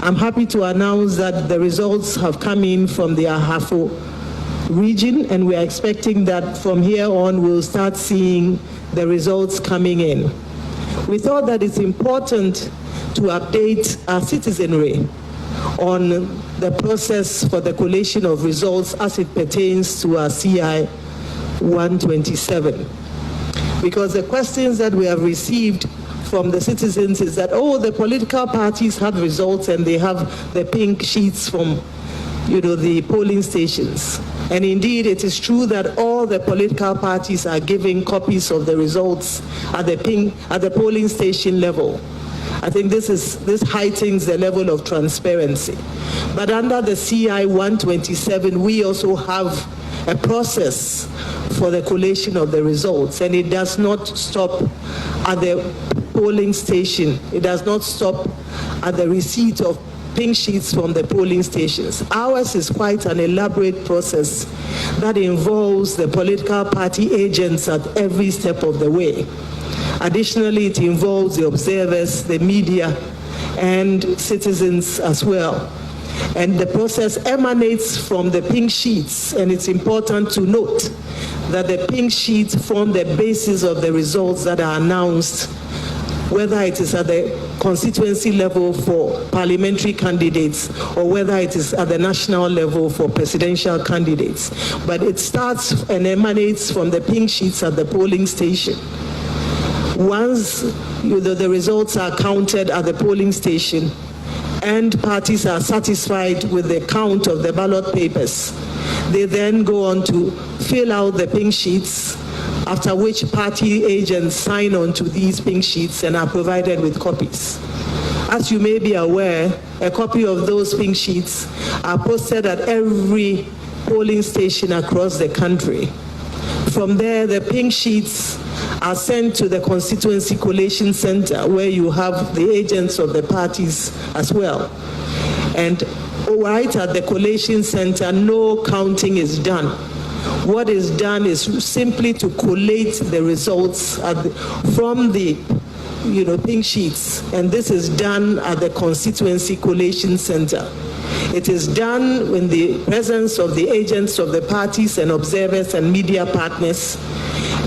I'm happy to announce that the results have come in from the Ahafo region, and we're expecting that from here on we'll start seeing the results coming in. We thought that it's important to update our citizenry on the process for the collation of results as it pertains to our CI 127. Because the questions that we have received from the citizens is that, oh, the political parties have results and they have the pink sheets from, the polling stations. And indeed, it is true that all the political parties are giving copies of the results at the polling station level. I think this heightens the level of transparency. But under the CI 127, we also have a process for the collation of the results, and it does not stop at the polling station. It does not stop at the receipt of pink sheets from the polling stations. Ours is quite an elaborate process that involves the political party agents at every step of the way. Additionally, it involves the observers, the media, and citizens as well. And the process emanates from the pink sheets, and it's important to note that the pink sheets form the basis of the results that are announced, whether it is at the constituency level for parliamentary candidates or whether it is at the national level for presidential candidates. But it starts and emanates from the pink sheets at the polling station. Once the results are counted at the polling station and parties are satisfied with the count of the ballot papers, they then go on to fill out the pink sheets, after which party agents sign on to these pink sheets and are provided with copies. As you may be aware, a copy of those pink sheets are posted at every polling station across the country. From there, the pink sheets are sent to the Constituency Collation Center, where you have the agents of the parties as well. And right at the collation center, no counting is done. What is done is simply to collate the results from the pink sheets, and this is done at the Constituency Collation Center. It is done in the presence of the agents of the parties and observers and media partners.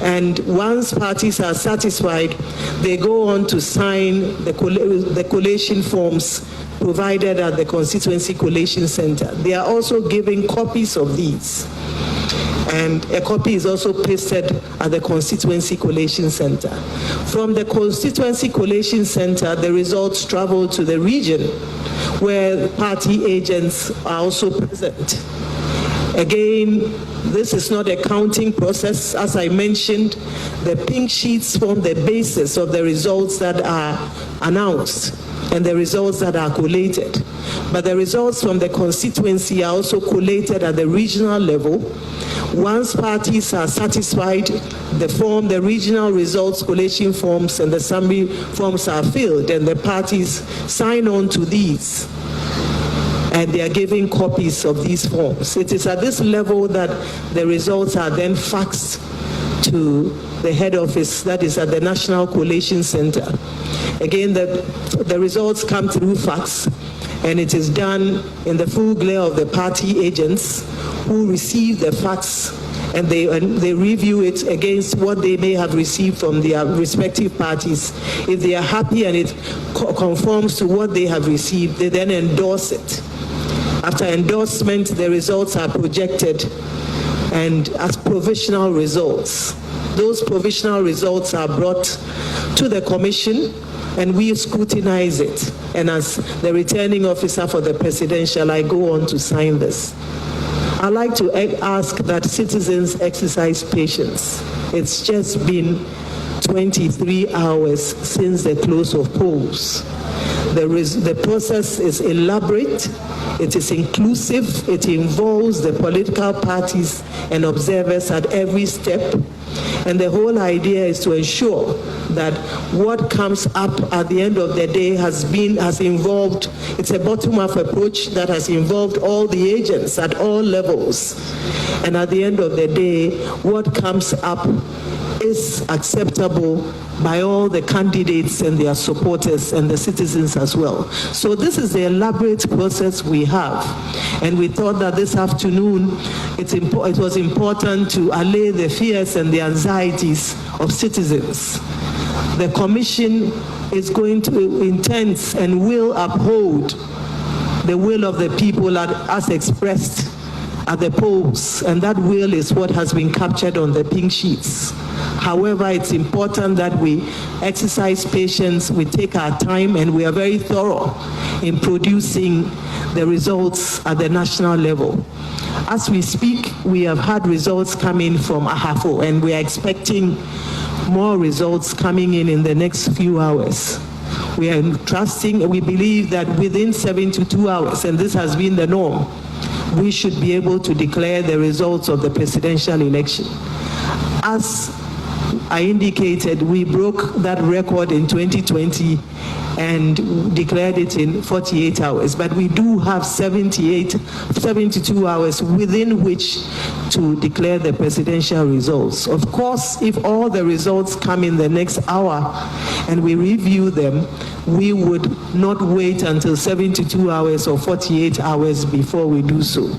And once parties are satisfied, they go on to sign the collation forms provided at the Constituency Collation Center. They are also giving copies of these. And a copy is also pasted at the Constituency Collation Center. From the Constituency Collation Center, the results travel to the region, where party agents are also present. Again, this is not a counting process. As I mentioned, the pink sheets form the basis of the results that are announced and the results that are collated. But the results from the constituency are also collated at the regional level. Once parties are satisfied, the regional results collation forms and the summary forms are filled, and the parties sign on to these, and they are giving copies of these forms. It is at this level that the results are then faxed to the head office, that is at the National Collation Center. Again, the results come through fax, and it is done in the full glare of the party agents who receive the fax, and they review it against what they may have received from their respective parties. If they are happy and it conforms to what they have received, they then endorse it. After endorsement, the results are projected and as provisional results. Those provisional results are brought to the commission, and we scrutinize it. And as the returning officer for the presidential, I go on to sign this. I'd like to ask that citizens exercise patience. It's just been 23 hours since the close of polls. The process is elaborate, it is inclusive, it involves the political parties and observers at every step. And the whole idea is to ensure that what comes up at the end of the day has involved, it's a bottom-up approach that has involved all the agents at all levels. And at the end of the day, what comes up is acceptable by all the candidates and their supporters and the citizens as well. So this is the elaborate process we have. And we thought that this afternoon it was important to allay the fears and the anxieties of citizens. The Commission is going to intend and will uphold the will of the people as expressed at the polls, and that will is what has been captured on the pink sheets. However, it's important that we exercise patience, we take our time, and we are very thorough in producing the results at the national level. As we speak, we have had results coming from Ahafo, and we are expecting more results coming in the next few hours. We are trusting, we believe that within 72 hours, and this has been the norm, we should be able to declare the results of the presidential election. As I indicated, we broke that record in 2020 and declared it in 48 hours, but we do have 72 hours within which to declare the presidential results. Of course, if all the results come in the next hour and we review them, we would not wait until 72 hours or 48 hours before we do so.